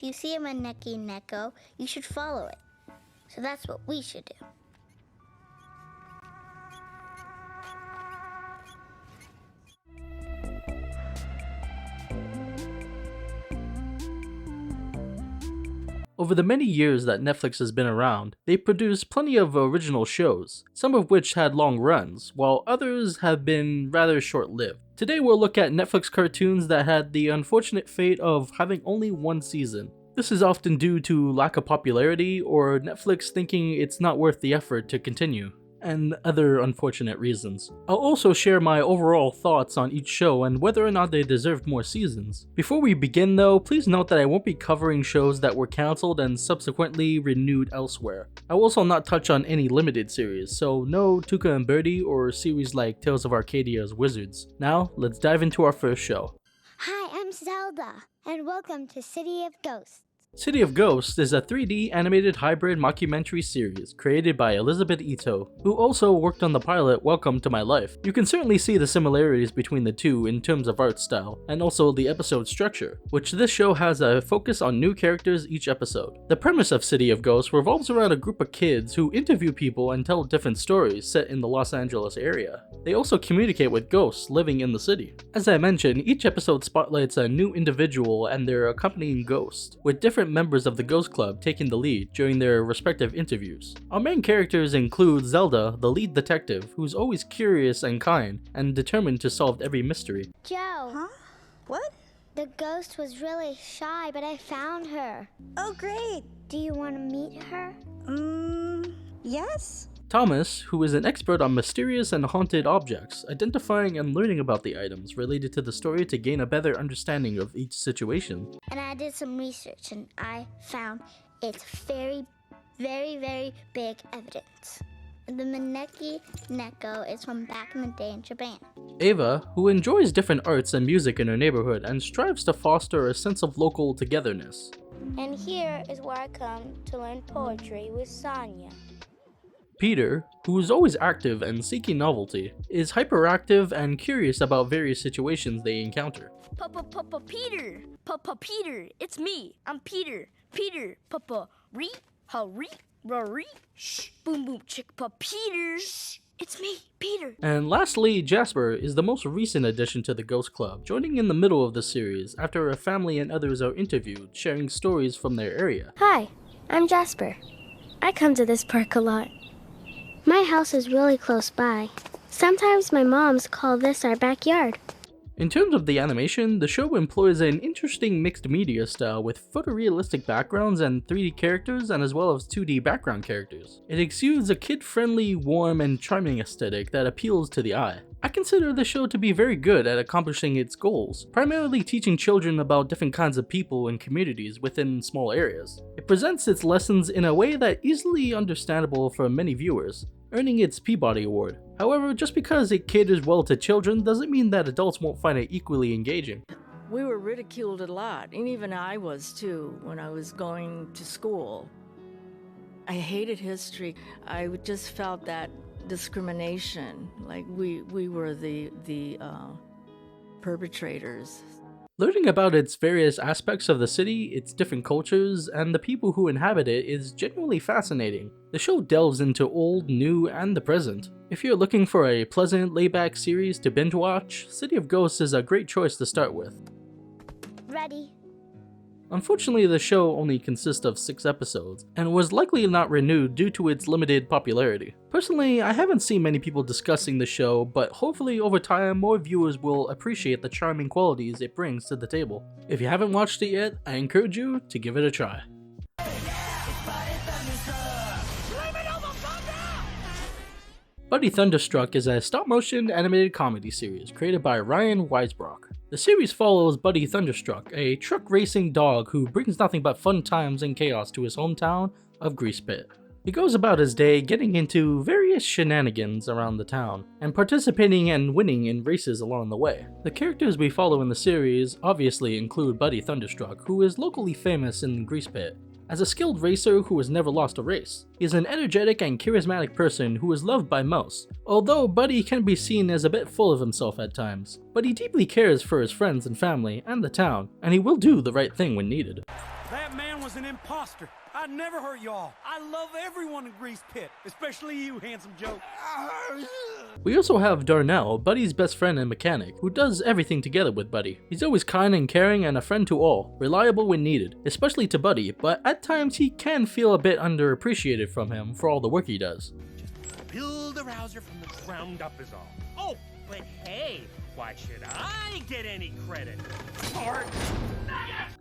If you see a Maneki Neko, you should follow it. So that's what we should do. Over the many years that Netflix has been around, they produced plenty of original shows, some of which had long runs, while others have been rather short-lived. Today we'll look at Netflix cartoons that had the unfortunate fate of having only one season. This is often due to lack of popularity or Netflix thinking it's not worth the effort to continue, and other unfortunate reasons. I'll also share my overall thoughts on each show and whether or not they deserved more seasons. Before we begin though, please note that I won't be covering shows that were cancelled and subsequently renewed elsewhere. I will also not touch on any limited series, so no Tuca and Birdie or series like Tales of Arcadia's Wizards. Now, let's dive into our first show. Hi, I'm Zelda, and welcome to City of Ghosts. City of Ghosts is a 3D animated hybrid mockumentary series created by Elizabeth Ito, who also worked on the pilot Welcome to My Life. You can certainly see the similarities between the two in terms of art style, and also the episode structure, which this show has a focus on new characters each episode. The premise of City of Ghosts revolves around a group of kids who interview people and tell different stories set in the Los Angeles area. They also communicate with ghosts living in the city. As I mentioned, each episode spotlights a new individual and their accompanying ghost, with different members of the Ghost Club taking the lead during their respective interviews. Our main characters include Zelda, the lead detective, who's always curious and kind, and determined to solve every mystery. Joe. Huh? What? The ghost was really shy, but I found her. Oh, great. Do you want to meet her? Yes? Thomas, who is an expert on mysterious and haunted objects, identifying and learning about the items related to the story to gain a better understanding of each situation. And I did some research and I found it's very, very, very big evidence. The Maneki Neko is from back in the day in Japan. Ava, who enjoys different arts and music in her neighborhood and strives to foster a sense of local togetherness. And here is where I come to learn poetry with Sonia. Peter, who is always active and seeking novelty, is hyperactive and curious about various situations they encounter. Peter! Peter! It's me! I'm Peter! Peter! Re? Hurry? Rory? Shh! Boom boom chick Peter! Shh! It's me, Peter! And lastly, Jasper is the most recent addition to the Ghost Club, joining in the middle of the series after a family and others are interviewed, sharing stories from their area. Hi, I'm Jasper. I come to this park a lot. My house is really close by. Sometimes my moms call this our backyard. In terms of the animation, the show employs an interesting mixed media style with photorealistic backgrounds and 3D characters and as well as 2D background characters. It exudes a kid-friendly, warm, and charming aesthetic that appeals to the eye. I consider the show to be very good at accomplishing its goals, primarily teaching children about different kinds of people and communities within small areas. It presents its lessons in a way that is easily understandable for many viewers, earning its Peabody Award. However, just because it caters well to children doesn't mean that adults won't find it equally engaging. We were ridiculed a lot, and even I was too when I was going to school. I hated history. I just felt that discrimination, like we were the perpetrators. Learning about its various aspects of the city, its different cultures, and the people who inhabit it is genuinely fascinating. The show delves into old, new, and the present. If you're looking for a pleasant, laid-back series to binge watch, City of Ghosts is a great choice to start with. Ready? Unfortunately, the show only consists of 6 episodes, and was likely not renewed due to its limited popularity. Personally, I haven't seen many people discussing the show, but hopefully over time more viewers will appreciate the charming qualities it brings to the table. If you haven't watched it yet, I encourage you to give it a try. Buddy Thunderstruck is a stop-motion animated comedy series created by Ryan Weisbrock. The series follows Buddy Thunderstruck, a truck racing dog who brings nothing but fun times and chaos to his hometown of Grease Pit. He goes about his day getting into various shenanigans around the town, and participating and winning in races along the way. The characters we follow in the series obviously include Buddy Thunderstruck, who is locally famous in Grease Pit as a skilled racer who has never lost a race. He is an energetic and charismatic person who is loved by most, although Buddy can be seen as a bit full of himself at times. But he deeply cares for his friends and family and the town, and he will do the right thing when needed. That man was an imposter. I'd never hurt y'all. I love everyone in Grease Pit, especially you, Handsome Joe. We also have Darnell, Buddy's best friend and mechanic, who does everything together with Buddy. He's always kind and caring and a friend to all, reliable when needed, especially to Buddy, but at times he can feel a bit underappreciated from him for all the work he does. Build the rouser from the ground up is all. Oh, but hey, why should I get any credit? Fart.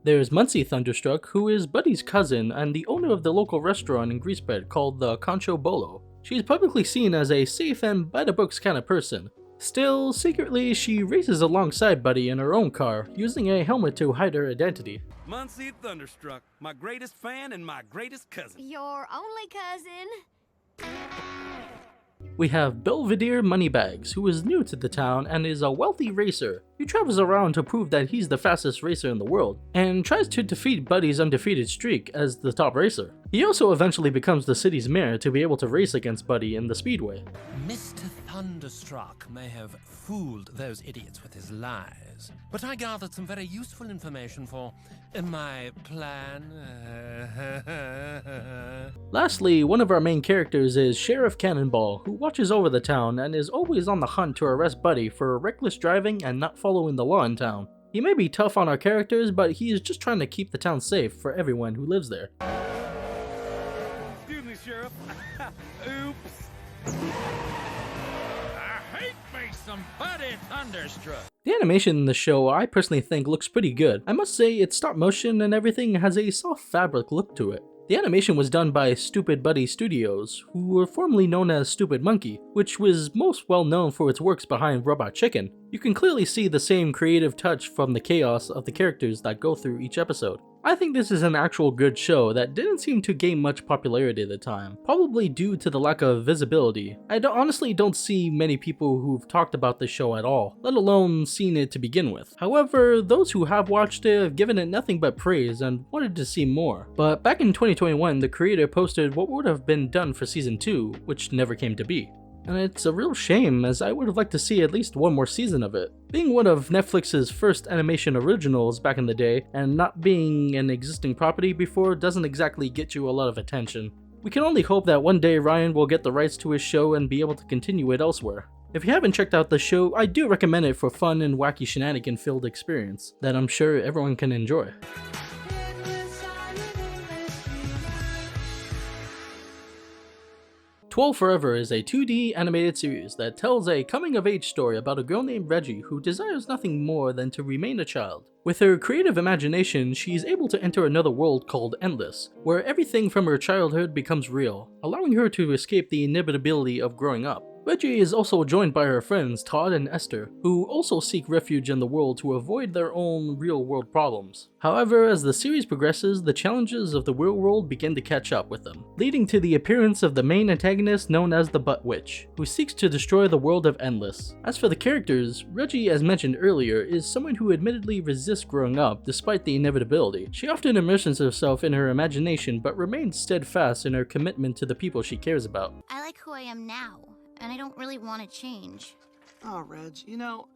There's Muncie Thunderstruck, who is Buddy's cousin and the owner of the local restaurant in Greasebed called the Concho Bolo. She's publicly seen as a safe and by-the-books kind of person. Still, secretly, she races alongside Buddy in her own car, using a helmet to hide her identity. Muncie Thunderstruck, my greatest fan and my greatest cousin. Your only cousin. We have Belvedere Moneybags, who is new to the town and is a wealthy racer. He travels around to prove that he's the fastest racer in the world, and tries to defeat Buddy's undefeated streak as the top racer. He also eventually becomes the city's mayor to be able to race against Buddy in the speedway. Mr. Thunderstruck may have fooled those idiots with his lies, but I gathered some very useful information for my plan. Lastly, one of our main characters is Sheriff Cannonball, who watches over the town and is always on the hunt to arrest Buddy for reckless driving and not following the law in town. He may be tough on our characters, but he is just trying to keep the town safe for everyone who lives there. Excuse me, Sheriff. Oops. I hate me some Buddy Thunderstruck. The animation in the show I personally think looks pretty good. I must say its stop motion and everything has a soft fabric look to it. The animation was done by Stupid Buddy Studios, who were formerly known as Stupid Monkey, which was most well known for its works behind Robot Chicken. You can clearly see the same creative touch from the chaos of the characters that go through each episode. I think this is an actual good show that didn't seem to gain much popularity at the time, probably due to the lack of visibility. I honestly don't see many people who've talked about this show at all, let alone seen it to begin with. However, those who have watched it have given it nothing but praise and wanted to see more. But back in 2021, the creator posted what would have been done for season 2, which never came to be. And it's a real shame, as I would have liked to see at least one more season of it. Being one of Netflix's first animation originals back in the day, and not being an existing property before doesn't exactly get you a lot of attention. We can only hope that one day Ryan will get the rights to his show and be able to continue it elsewhere. If you haven't checked out the show, I do recommend it for fun and wacky shenanigan-filled experience that I'm sure everyone can enjoy. 12 Forever is a 2D animated series that tells a coming-of-age story about a girl named Reggie who desires nothing more than to remain a child. With her creative imagination, she is able to enter another world called Endless, where everything from her childhood becomes real, allowing her to escape the inevitability of growing up. Reggie is also joined by her friends Todd and Esther, who also seek refuge in the world to avoid their own real-world problems. However, as the series progresses, the challenges of the real world begin to catch up with them, leading to the appearance of the main antagonist known as the Butt Witch, who seeks to destroy the world of Endless. As for the characters, Reggie, as mentioned earlier, is someone who admittedly resists growing up despite the inevitability. She often immerses herself in her imagination but remains steadfast in her commitment to the people she cares about. I like who I am now, and I don't really want to change. Oh, Reg, you know,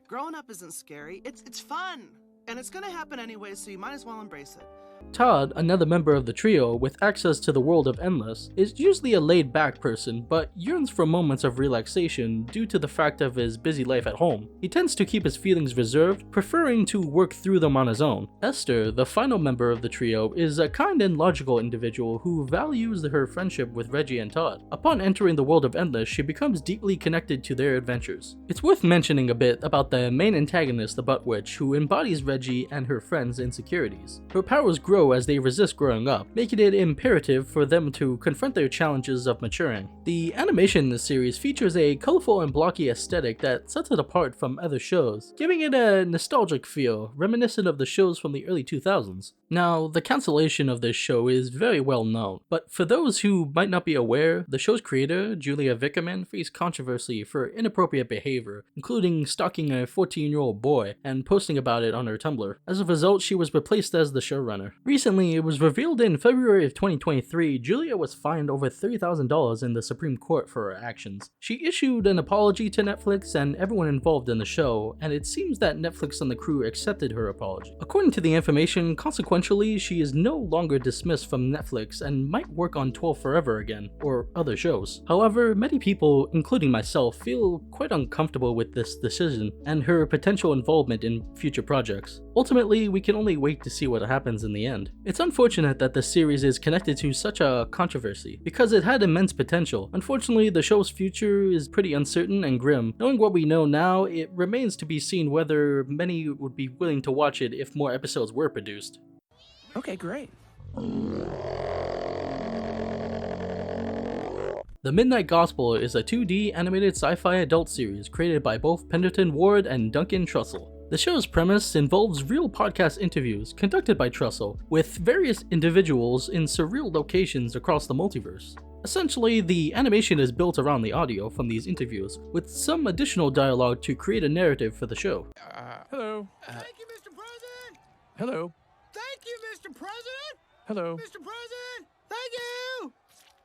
growing up isn't scary. It's fun. And it's gonna happen anyway, so you might as well embrace it. Todd, another member of the trio with access to the world of Endless, is usually a laid-back person but yearns for moments of relaxation due to the fact of his busy life at home. He tends to keep his feelings reserved, preferring to work through them on his own. Esther, the final member of the trio, is a kind and logical individual who values her friendship with Reggie and Todd. Upon entering the world of Endless, she becomes deeply connected to their adventures. It's worth mentioning a bit about the main antagonist, the Butt Witch, who embodies Reggie and her friends' insecurities. Her powers grow as they resist growing up, making it imperative for them to confront their challenges of maturing. The animation in the series features a colorful and blocky aesthetic that sets it apart from other shows, giving it a nostalgic feel, reminiscent of the shows from the early 2000s. Now, the cancellation of this show is very well known, but for those who might not be aware, the show's creator, Julia Vickerman, faced controversy for inappropriate behavior, including stalking a 14-year-old boy and posting about it on her Tumblr. As a result, she was replaced as the showrunner. Recently, it was revealed in February of 2023, Julia was fined over $30,000 in the Supreme Court for her actions. She issued an apology to Netflix and everyone involved in the show, and it seems that Netflix and the crew accepted her apology. According to the information, consequentially, she is no longer dismissed from Netflix and might work on 12 Forever again, or other shows. However, many people, including myself, feel quite uncomfortable with this decision and her potential involvement in future projects. Ultimately, we can only wait to see what happens in the end. It's unfortunate that the series is connected to such a controversy, because it had immense potential. Unfortunately, the show's future is pretty uncertain and grim. Knowing what we know now, it remains to be seen whether many would be willing to watch it if more episodes were produced. Okay, great. The Midnight Gospel is a 2D animated sci-fi adult series created by both Pendleton Ward and Duncan Trussell. The show's premise involves real podcast interviews conducted by Trussell with various individuals in surreal locations across the multiverse. Essentially, the animation is built around the audio from these interviews, with some additional dialogue to create a narrative for the show. Hello. Thank you, Mr. President! Hello. Thank you, Mr. President! Hello. Mr. President! Thank you!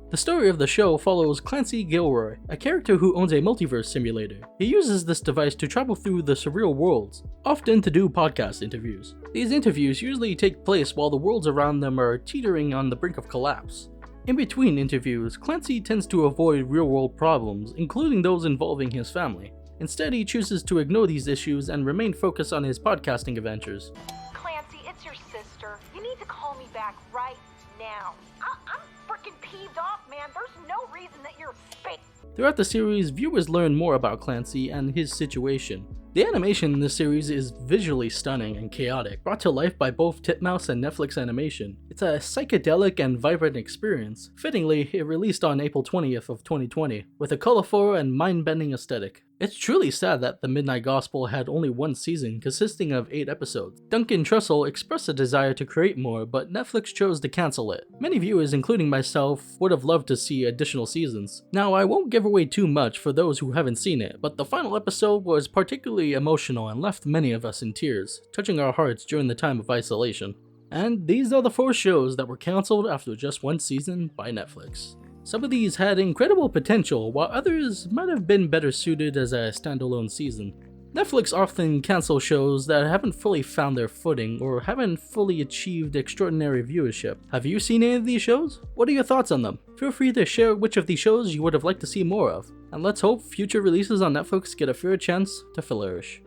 The story of the show follows Clancy Gilroy, a character who owns a multiverse simulator. He uses this device to travel through the surreal worlds, often to do podcast interviews. These interviews usually take place while the worlds around them are teetering on the brink of collapse. In between interviews, Clancy tends to avoid real-world problems, including those involving his family. Instead, he chooses to ignore these issues and remain focused on his podcasting adventures. Clancy, it's your sister. You need to call me back right now. I'm freaking peeved off, man. There's no reason that you're fake. Throughout the series, viewers learn more about Clancy and his situation. The animation in this series is visually stunning and chaotic, brought to life by both Titmouse and Netflix Animation. It's a psychedelic and vibrant experience. Fittingly, it released on April 20th of 2020, with a colorful and mind-bending aesthetic. It's truly sad that The Midnight Gospel had only one season consisting of 8 episodes. Duncan Trussell expressed a desire to create more, but Netflix chose to cancel it. Many viewers, including myself, would have loved to see additional seasons. Now, I won't give away too much for those who haven't seen it, but the final episode was particularly emotional and left many of us in tears, touching our hearts during the time of isolation. And these are the 4 shows that were cancelled after just one season by Netflix. Some of these had incredible potential, while others might have been better suited as a standalone season. Netflix often cancels shows that haven't fully found their footing or haven't fully achieved extraordinary viewership. Have you seen any of these shows? What are your thoughts on them? Feel free to share which of these shows you would have liked to see more of. And let's hope future releases on Netflix get a fair chance to flourish.